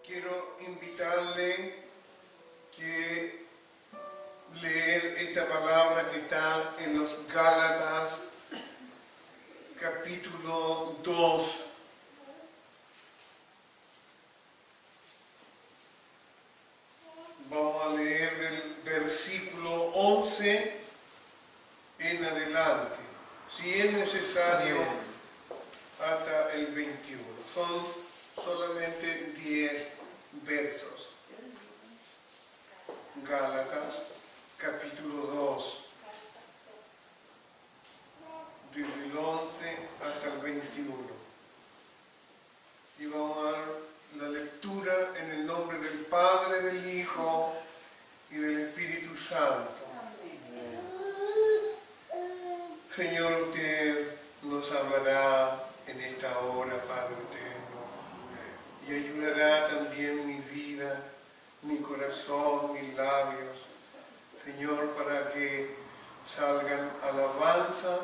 quiero invitarle que leer esta palabra que está en los Gálatas, capítulo 2. Vamos a leer del versículo 11 en adelante, si es necesario, hasta el 21. Son solamente 10 versos. Gálatas, capítulo 2, desde el 11 hasta el 21. Y vamos a dar la lectura en el nombre del Padre, del Hijo y del Espíritu Santo. Señor, usted nos hablará en esta hora, Padre eterno, y ayudará también mi vida, mi corazón, mis labios, Señor, para que salgan alabanza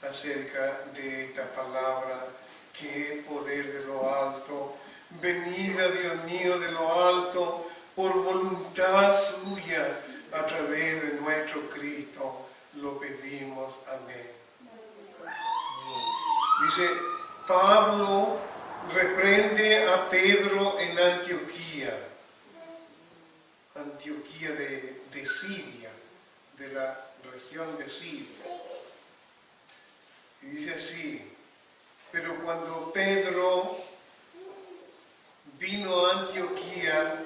acerca de esta palabra, que es poder de lo alto, venida, Dios mío, de lo alto, por voluntad suya, a través de nuestro Cristo, lo pedimos. Amén. Dice, Pablo reprende a Pedro en Antioquía de Siria, de la región de Siria. Y dice así: pero cuando Pedro vino a Antioquía,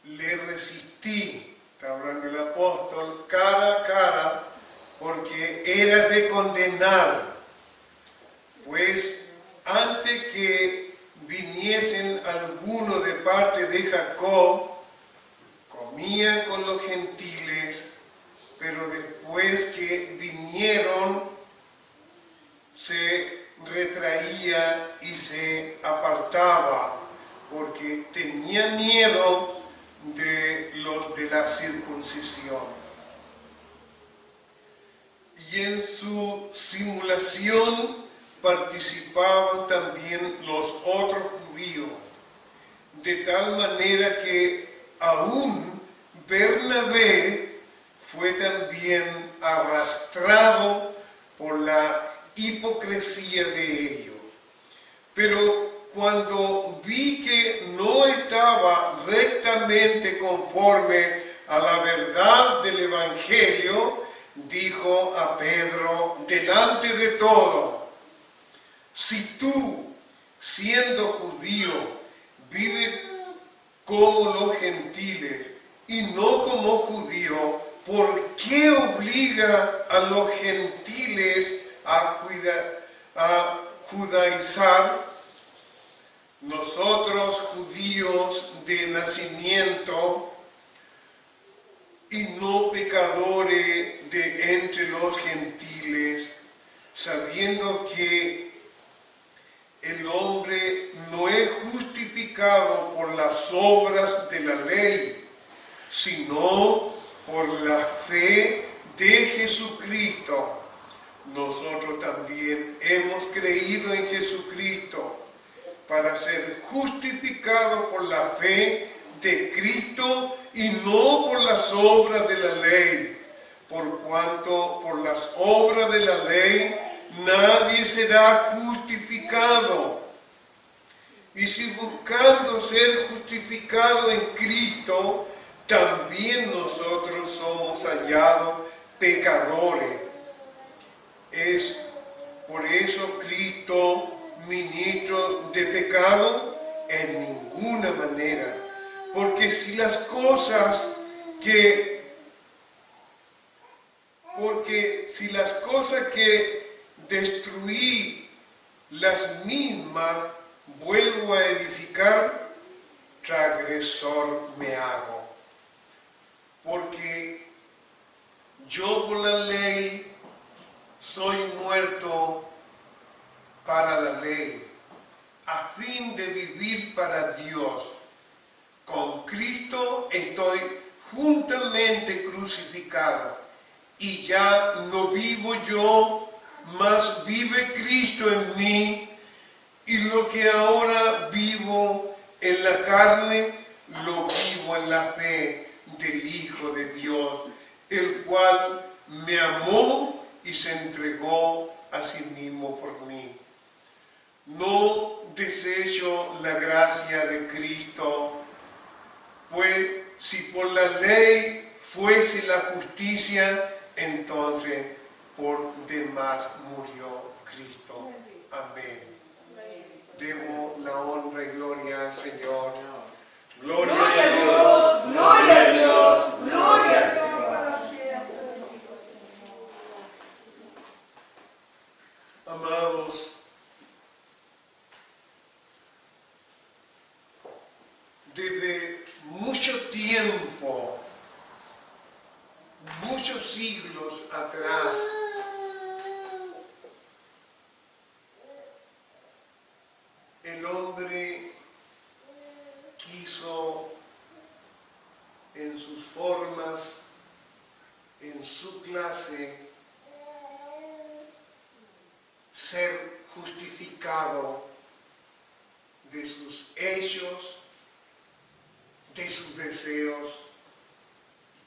le resistí, está hablando el apóstol, cara a cara, porque era de condenar, pues antes que viniesen algunos de parte de Jacob, comía con los gentiles, pero después que vinieron, se retraía y se apartaba, porque tenía miedo de los de la circuncisión. Y en su simulación participaban también los otros judíos, de tal manera que aún Bernabé fue también arrastrado por la hipocresía de ellos. Pero cuando vi que no estaba rectamente conforme a la verdad del Evangelio, dijo a Pedro delante de todo: si tú, siendo judío, vives como los gentiles y no como judío, ¿por qué obliga a los gentiles a judaizar? Nosotros, judíos de nacimiento y no pecadores de entre los gentiles, sabiendo que el hombre no es justificado por las obras de la ley, sino por la fe de Jesucristo. Nosotros también hemos creído en Jesucristo para ser justificados por la fe de Cristo y no por las obras de la ley, por cuanto por las obras de la ley nadie será justificado. Y si buscando ser justificado en Cristo, también nosotros somos hallados pecadores. ¿Es por eso Cristo ministro de pecado? En ninguna manera. Porque si las cosas que destruí las mismas vuelvo a edificar, transgresor me hago. Porque yo por la ley soy muerto para la ley, a fin de vivir para Dios. Con Cristo estoy juntamente crucificado, y ya no vivo yo, mas vive Cristo en mí, Y lo que ahora vivo en la carne, lo vivo en la fe del Hijo de Dios, el cual me amó y se entregó a sí mismo por mí. No desecho la gracia de Cristo, pues si por la ley fuese la justicia, entonces por demás murió Cristo. Amén. Demos la honra y gloria al Señor. Gloria a Dios, gloria a Dios, gloria a Dios. Amados, desde mucho tiempo, muchos siglos atrás, el hombre quiso en sus formas, en su clase, ser justificado de sus hechos, de sus deseos,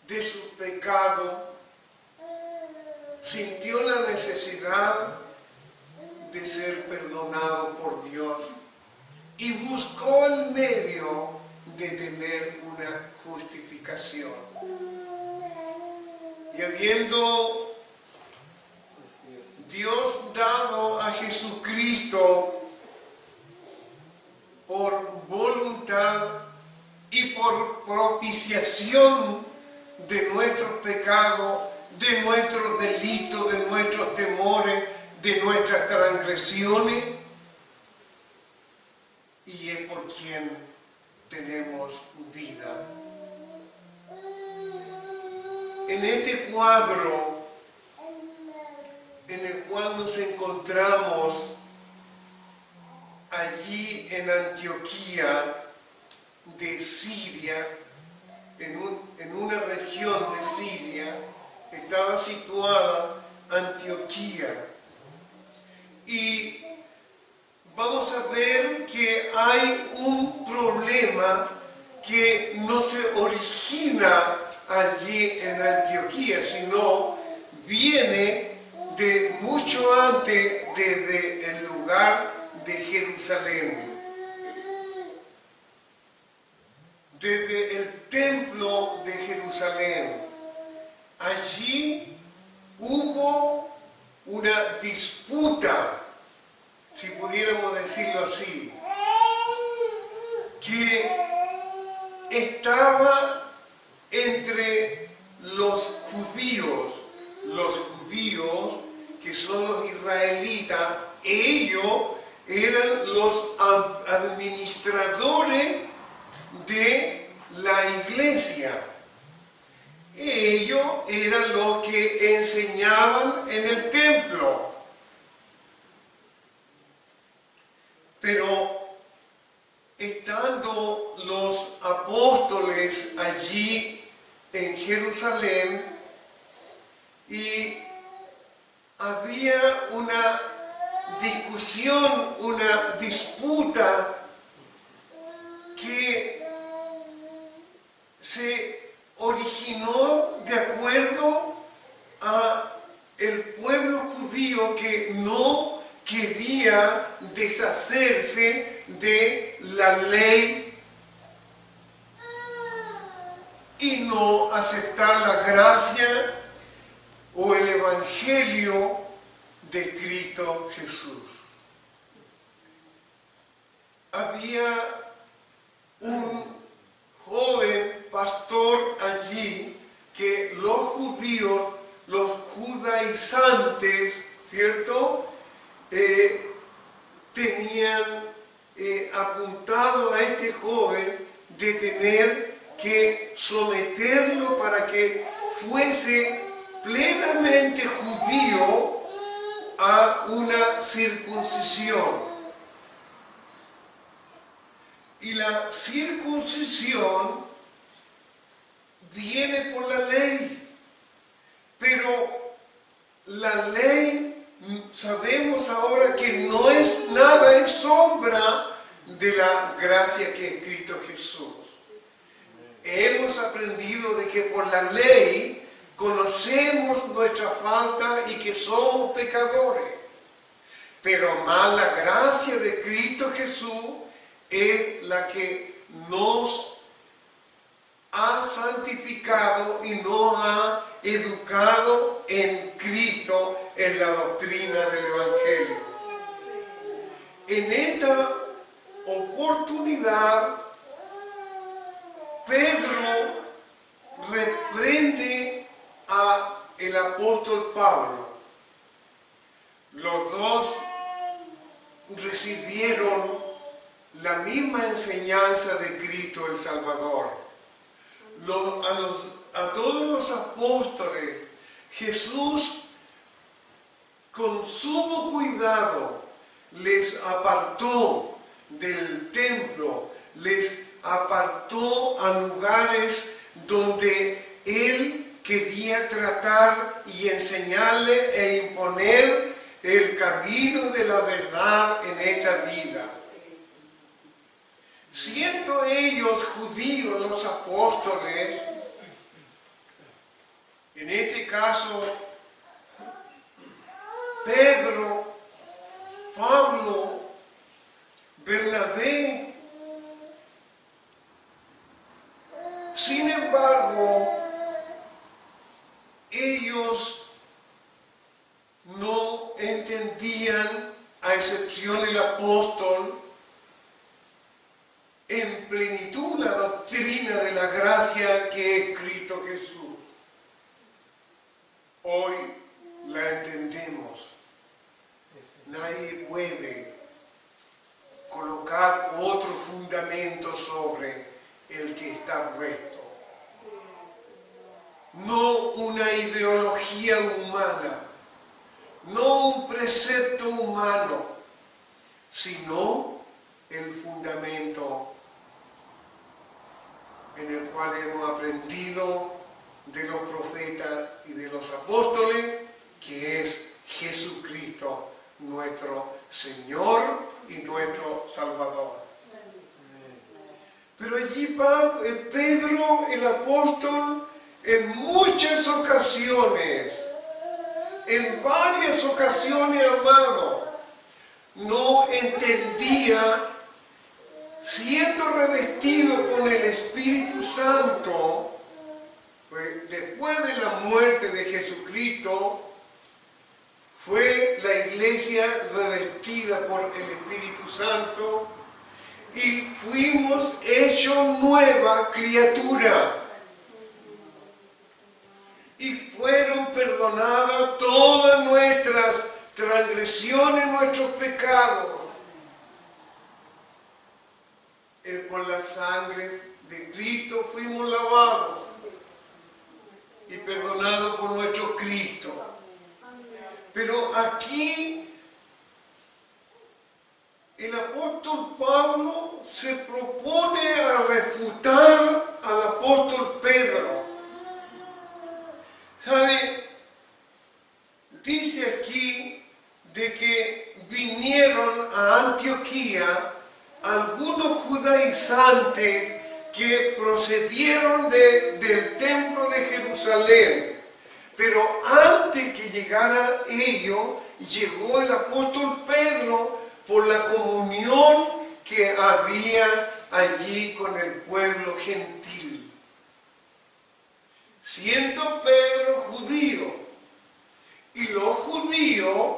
de su pecado. Sintió la necesidad de ser perdonado por Dios y buscó el medio de tener una justificación. Y habiendo Dios dado a Jesucristo por voluntad y por propiciación de nuestros pecados, de nuestros delitos, de nuestros temores, de nuestras transgresiones, y es por quien tenemos vida. En este cuadro en el cual nos encontramos allí en Antioquía de Siria, en una región de Siria, estaba situada Antioquía. Y vamos a ver que hay un problema que no se origina allí en Antioquía, sino viene de mucho antes, desde el lugar de Jerusalén. Desde el templo de Jerusalén. Allí hubo una disputa, si pudiéramos decirlo así, que estaba entre los judíos que son los israelitas. Ellos eran los administradores de la iglesia. Ellos eran los que enseñaban en el templo. Pero estando los apóstoles allí en Jerusalén, y había una discusión, una disputa que se originó de acuerdo a el pueblo judío que no quería deshacerse de la ley y no aceptar la gracia o el evangelio de Cristo Jesús. Había un joven pastor allí que los judíos, los judaizantes, ¿cierto?, tenían apuntado a este joven de tener que someterlo para que fuese plenamente judío a una circuncisión. Y la circuncisión viene por la ley, pero la ley sabemos ahora que no es es nada en sombra de la gracia que es Cristo Jesús. Hemos aprendido de que por la ley conocemos nuestra falta y que somos pecadores. Pero más la gracia de Cristo Jesús es la que nos ha santificado y nos ha educado en Cristo, en la doctrina del Evangelio. En esta oportunidad, Pedro reprende al apóstol Pablo. Los dos recibieron la misma enseñanza de Cristo el Salvador. A todos los apóstoles, Jesús con sumo cuidado les apartó del templo, les apartó a lugares donde Él quería tratar y enseñarle e imponer el camino de la verdad en esta vida. Siendo ellos judíos, los apóstoles, en este caso, Pedro, Pablo, Bernabé, sin embargo, ellos no entendían, a excepción del apóstol, en plenitud la doctrina de la gracia que es Cristo Jesús. Hoy la entendemos. Nadie puede colocar otro fundamento sobre el que está puesto. No una ideología humana, no un precepto humano, sino el fundamento en el cual hemos aprendido de los profetas y de los apóstoles, que es Jesucristo, nuestro Señor y nuestro Salvador. Pero allí Pedro, el apóstol, en muchas ocasiones, en varias ocasiones, amado, no entendía, siendo revestido con el Espíritu Santo, pues después de la muerte de Jesucristo, fue la iglesia revestida por el Espíritu Santo y fuimos hechos nueva criatura. Y fueron perdonadas todas nuestras transgresiones, nuestros pecados. Por la sangre de Cristo fuimos lavados y perdonados por nuestro Cristo. Pero aquí el apóstol Pablo se propone a refutar al apóstol Pedro. ¿Sabe? Dice aquí de que vinieron a Antioquía algunos judaizantes que procedieron del templo de Jerusalén. Pero antes que llegaran ellos, llegó el apóstol Pedro por la comunión que había allí con el pueblo gentil. Siendo Pedro judío, y los judíos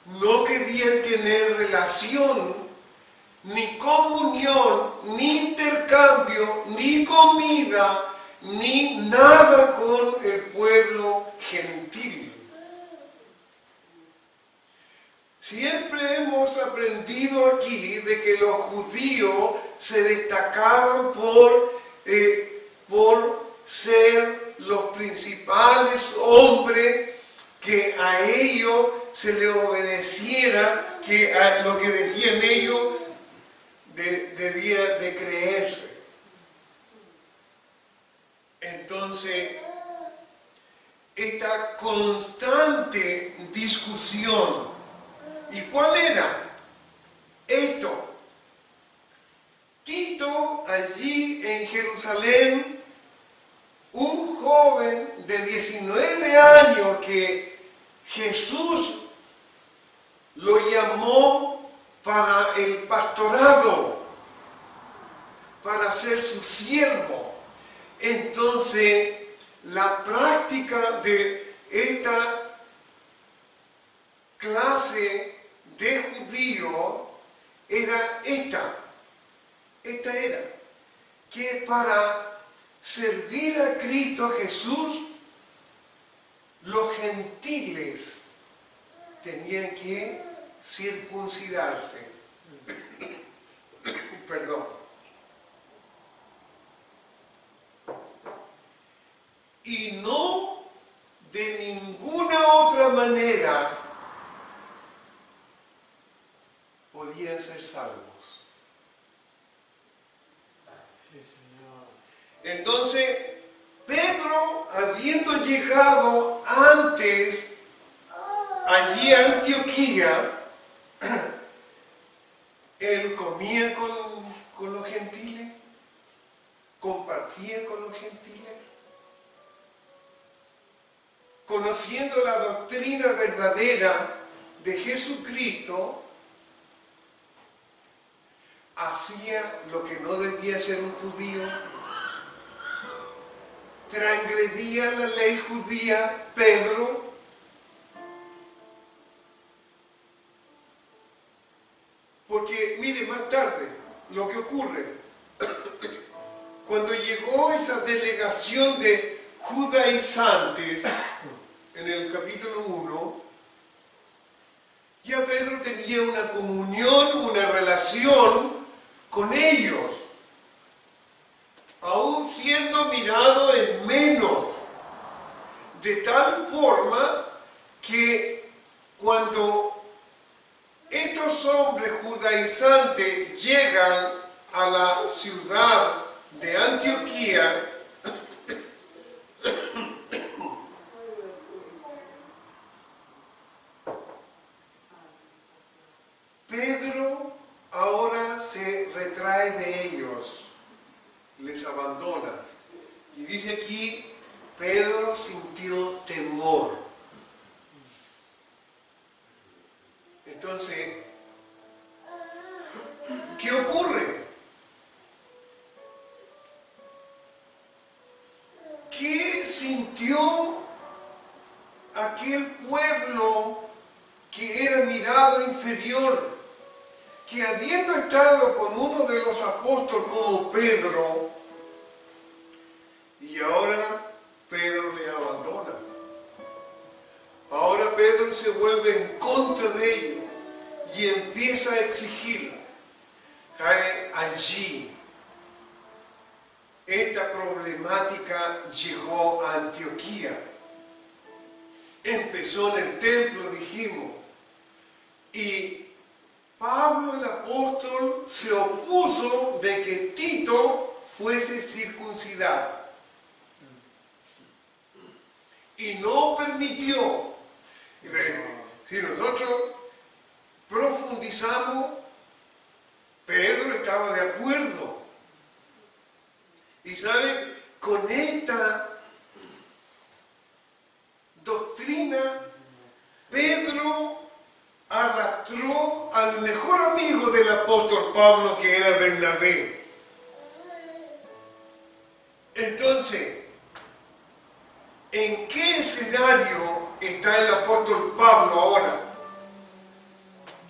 no querían tener relación, ni comunión, ni intercambio, ni comida, ni nada con el pueblo gentil. Siempre hemos aprendido aquí de que los judíos se destacaban por ser los principales hombres, que a ellos se les obedeciera, que a lo que decían ellos debía de creerse. Entonces, esta constante discusión, ¿y cuál era? visto allí en Jerusalén un joven de 19 años que Jesús lo llamó para el pastorado, para ser su siervo. Entonces, la práctica de esta clase de judío era esta era, que para servir a Cristo Jesús, los gentiles tenían que circuncidarse. Perdón. Y no de ninguna otra manera podían ser salvos. Entonces, Pedro, habiendo llegado antes allí a Antioquía, él comía con los gentiles, compartía con los gentiles, conociendo la doctrina verdadera de Jesucristo, hacía lo que no debía ser un judío, transgredía la ley judía, Pedro, porque mire más tarde lo que ocurre. Cuando llegó esa delegación de judaizantes en el capítulo 1, ya Pedro tenía una comunión, una relación con ellos, aún siendo mirado en menos, de tal forma que cuando estos hombres judaizantes llegan a la ciudad de Antioquía, Pedro ahora se retrae de ellos, les abandona. Y dice aquí, Pedro sintió temor. Entonces, ¿qué ocurre? ¿Qué sintió aquel pueblo que era mirado inferior, que habiendo estado con uno de los apóstoles como Pedro, y ahora Pedro le abandona? Ahora Pedro se vuelve en contra de ellos y empieza a exigir. Allí esta problemática llegó a Antioquía. Empezó en el templo, dijimos, y Pablo el apóstol se opuso de que Tito fuese circuncidado y no permitió. Si nosotros profundizamos, Pedro estaba de acuerdo. Y saben, con esta doctrina, Pedro arrastró al mejor amigo del apóstol Pablo, que era Bernabé. Entonces, ¿en qué escenario está el apóstol Pablo ahora?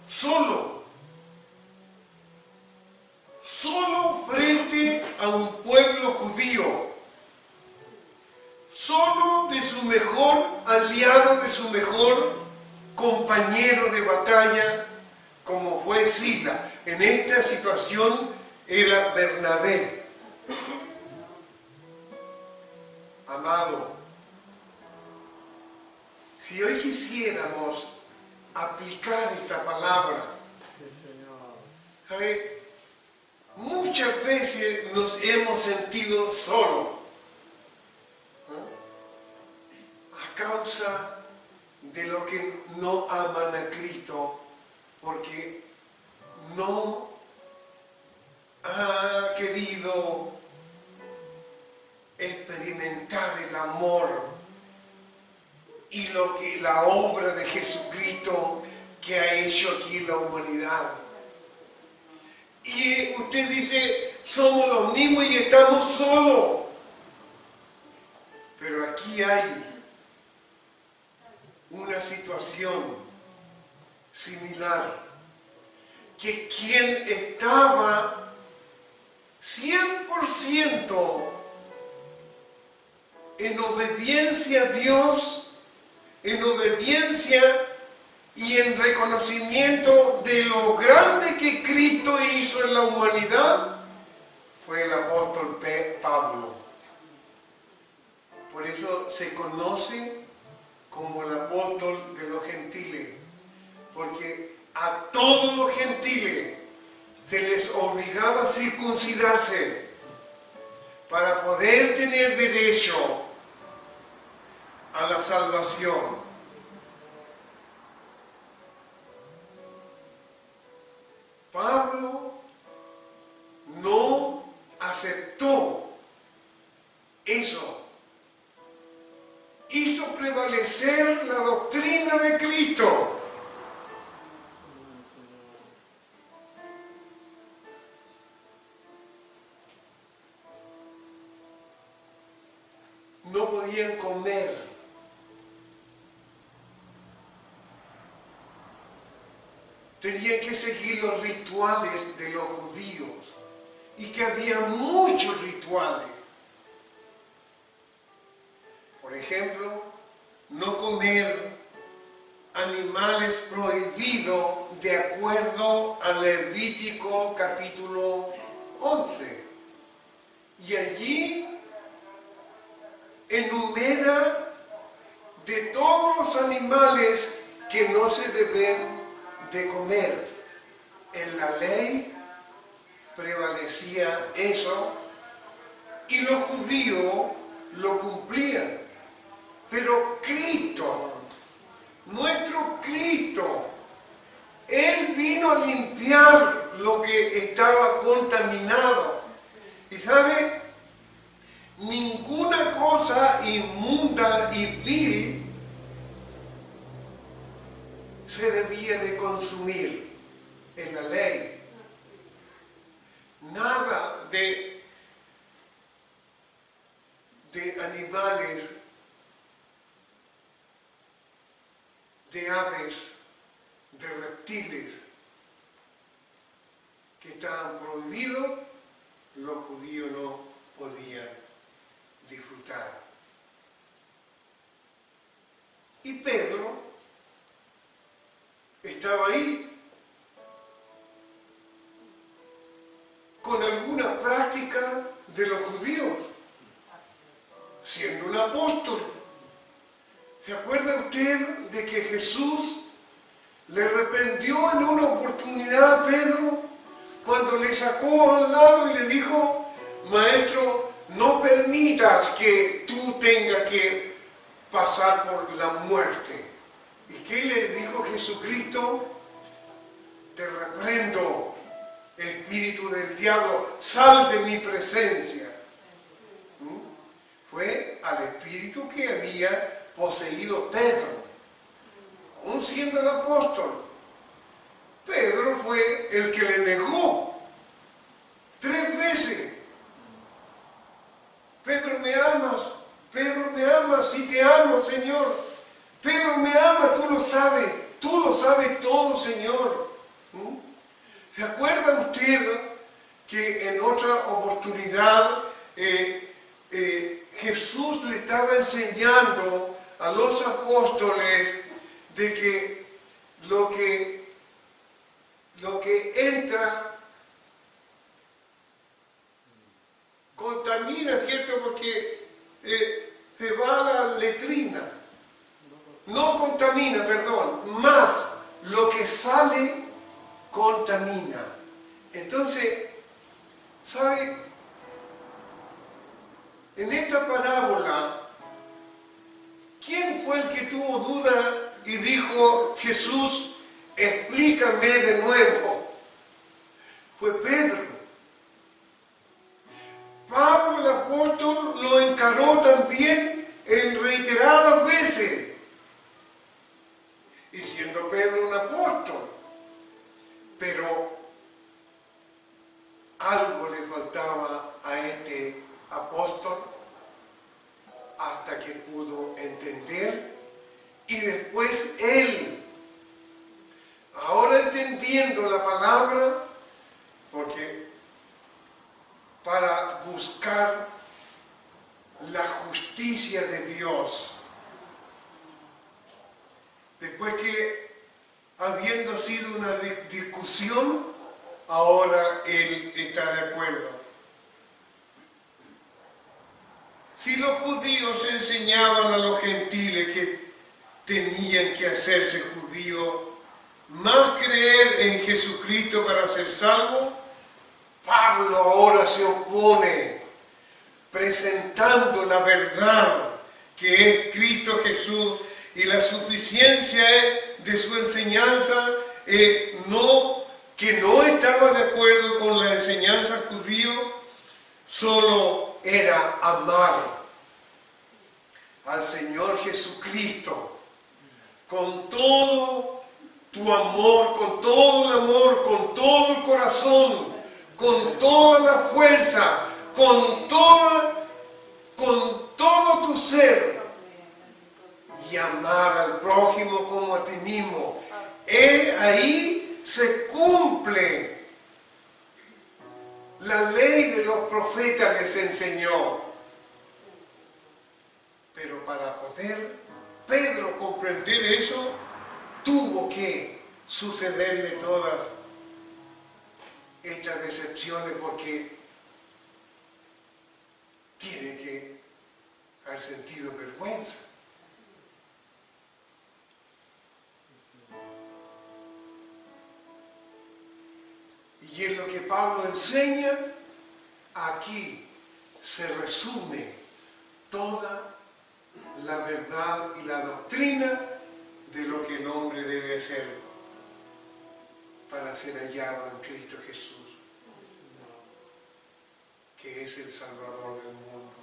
Solo frente a un pueblo judío, solo de su mejor aliado, de su mejor compañero de batalla, como fue Silas. En esta situación era Bernabé. Amado, si hoy quisiéramos aplicar esta palabra, ¿sabe? Muchas veces nos hemos sentido solos, ¿no? A causa de lo que no aman a Cristo, porque no, querido experimentar el amor y la obra de Jesucristo que ha hecho aquí en la humanidad. Y usted dice, somos los mismos y estamos solos. Pero aquí hay una situación similar, que quien estaba 100% en obediencia a Dios, en obediencia y en reconocimiento de lo grande que Cristo hizo en la humanidad, fue el apóstol Pablo. Por eso se conoce como el apóstol de los gentiles, porque a todos los gentiles se les obligaba a circuncidarse para poder tener derecho a la salvación. Pablo no aceptó eso. Hizo prevalecer la doctrina de Cristo. No podían comer. Tenían que seguir los rituales de los judíos. Y que había muchos rituales. Por ejemplo, no comer animales prohibidos de acuerdo al Levítico capítulo 11. Y allí enumera de todos los animales que no se deben de comer. En la ley prevalecía eso y los judíos lo cumplían. Pero Cristo, nuestro Cristo, Él vino a limpiar lo que estaba contaminado. Y ¿sabe? Ninguna cosa inmunda y vil se debía de consumir en la ley. Nada de animales, de aves, de reptiles que estaban prohibidos, los judíos no podían disfrutar. Y Pedro estaba ahí con alguna práctica de los judíos, siendo un apóstol. ¿Se acuerda usted de que Jesús le reprendió en una oportunidad a Pedro cuando le sacó al lado y le dijo, maestro, no permitas que tú tengas que pasar por la muerte? ¿Y qué le dijo Jesucristo? Te reprendo, espíritu del diablo, sal de mi presencia. Fue al espíritu que había poseído Pedro, aún siendo el apóstol. Pedro fue el que le negó 3 veces. Pedro, ¿me amas? Pedro, ¿me amas? Sí te amo, Señor. Pedro, ¿me ama? Tú lo sabes todo, Señor. ¿Se acuerda usted que en otra oportunidad Jesús le estaba enseñando a los apóstoles de que lo que entra contamina, ¿cierto? Porque se va a la letrina. No contamina, perdón, más lo que sale contamina. Entonces, ¿sabe? En esta parábola, ¿quién fue el que tuvo duda y dijo, Jesús, explícame de nuevo? Fue Pedro. algo le faltaba a este apóstol hasta que pudo entender, y después él, ahora entendiendo la palabra, porque para buscar la justicia de Dios, después que habiendo sido una discusión, ahora él está de acuerdo. Si los judíos enseñaban a los gentiles que tenían que hacerse judíos, más creer en Jesucristo para ser salvos, Pablo ahora se opone, presentando la verdad que es Cristo Jesús y la suficiencia de su enseñanza, que no estaba de acuerdo con la enseñanza judía, solo era amar al Señor Jesucristo con todo tu amor, con todo el amor, con todo el corazón, con toda la fuerza, con todo tu ser, y amar al prójimo como a ti mismo. Ahí se cumple la ley de los profetas, les enseñó. Pero para poder Pedro comprender eso, tuvo que sucederle todas estas decepciones, porque tiene que haber sentido vergüenza. Y en lo que Pablo enseña, aquí se resume toda la verdad y la doctrina de lo que el hombre debe hacer para ser hallado en Cristo Jesús, que es el Salvador del mundo,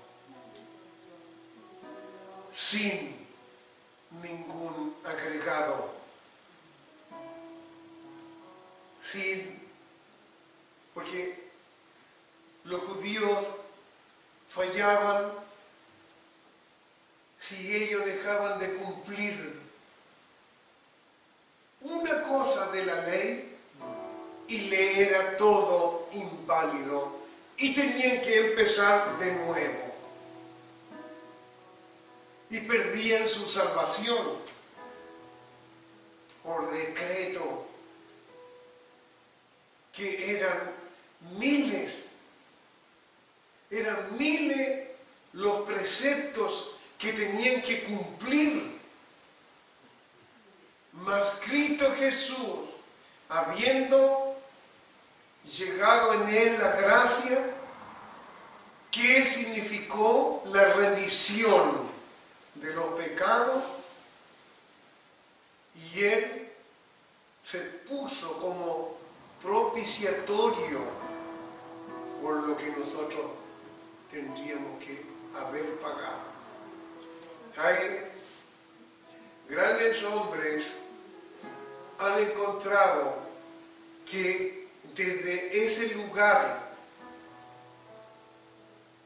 sin ningún agregado, porque los judíos fallaban si ellos dejaban de cumplir una cosa de la ley y le era todo inválido y tenían que empezar de nuevo y perdían su salvación por decreto, que eran miles los preceptos que tenían que cumplir. Mas Cristo Jesús, habiendo llegado en él la gracia, que significó la remisión de los pecados, y él se puso como propiciatorio por lo que nosotros tendríamos que haber pagado. Hay grandes hombres han encontrado que desde ese lugar,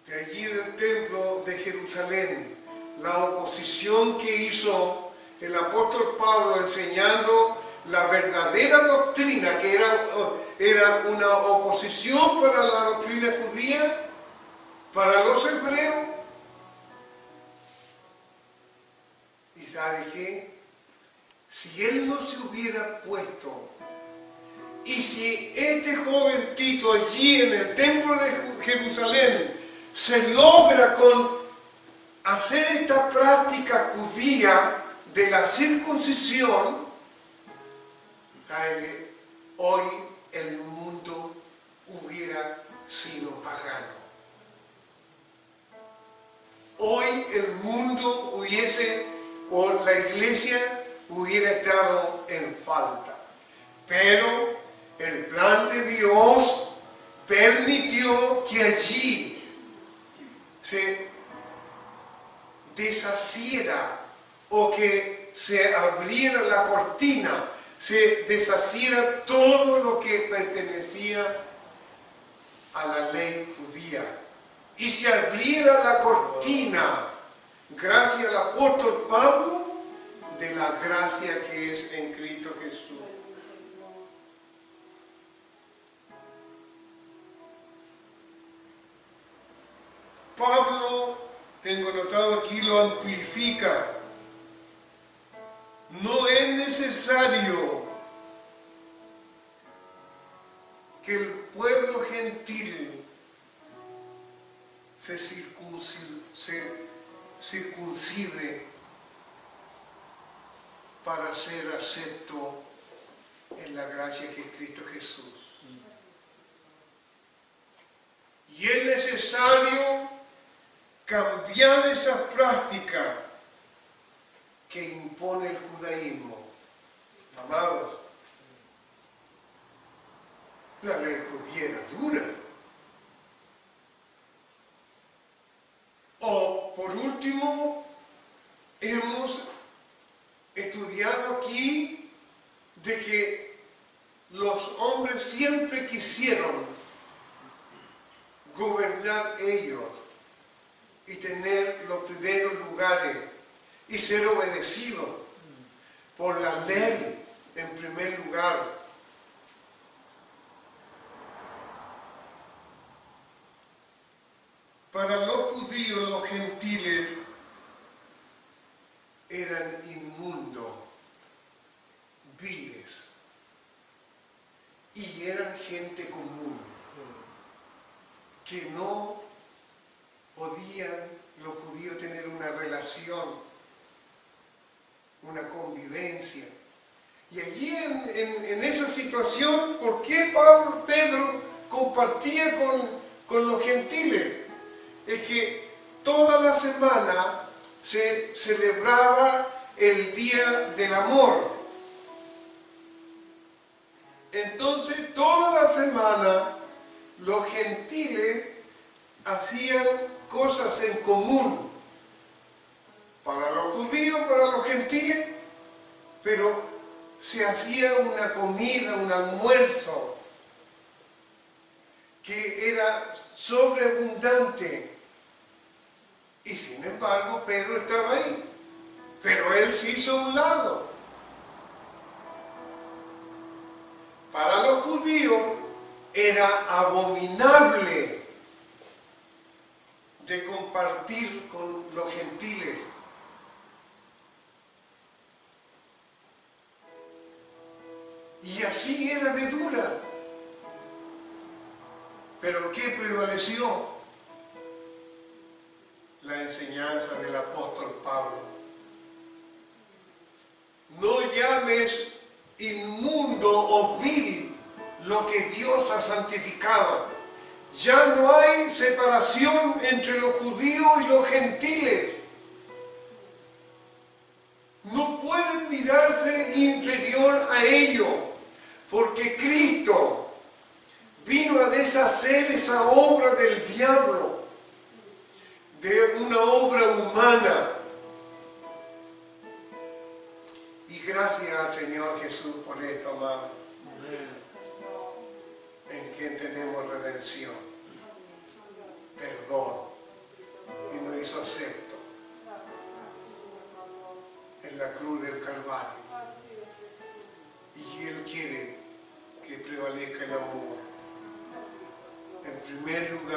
de allí del templo de Jerusalén, la oposición que hizo el apóstol Pablo enseñando la verdadera doctrina, que era una oposición para la doctrina judía, para los hebreos. ¿Y sabe qué? Si él no se hubiera puesto, y si este joven Tito allí en el templo de Jerusalén se logra con hacer esta práctica judía de la circuncisión, hoy el mundo hubiera sido pagano. Hoy el mundo o la iglesia hubiera estado en falta. Pero el plan de Dios permitió que allí se deshaciera, o que se abriera la cortina, se deshaciera todo lo que pertenecía a la ley judía y se abriera la cortina, gracias al apóstol Pablo, de la gracia que es en Cristo Jesús. Pablo, tengo notado aquí, lo amplifica. No es necesario que el pueblo gentil se circuncide para ser acepto en la gracia que es Cristo Jesús. Y es necesario cambiar esa práctica que impone el judaísmo. Amados, la ley judía era dura. O, por último, hemos estudiado aquí de que los hombres siempre quisieron gobernar ellos y tener los primeros lugares y ser obedecidos por la ley en primer lugar. Para los judíos, los gentiles eran inmundos, viles, y eran gente común, que no podían los judíos tener una relación, una convivencia. Y allí en esa situación, ¿por qué Pedro compartía con los gentiles? Es que toda la semana se celebraba el Día del Amor. Entonces, toda la semana los gentiles hacían cosas en común. Para los judíos, para los gentiles, pero se hacía una comida, un almuerzo, que era sobreabundante. Y sin embargo, Pedro estaba ahí, pero él se hizo a un lado. Para los judíos era abominable de compartir con los gentiles. Y así era de dura. Pero ¿qué prevaleció? La enseñanza del apóstol Pablo. No llames inmundo o vil lo que Dios ha santificado. Ya no hay separación entre los judíos y los gentiles. No pueden mirarse inferior a ellos, porque Cristo vino a deshacer esa obra del diablo, de una obra humana. Y gracias al Señor Jesús por esto, amado. En quien tenemos redención, perdón, y nos hizo acepto en la cruz del Calvario. Y Él quiere que prevalezca el amor. En primer lugar,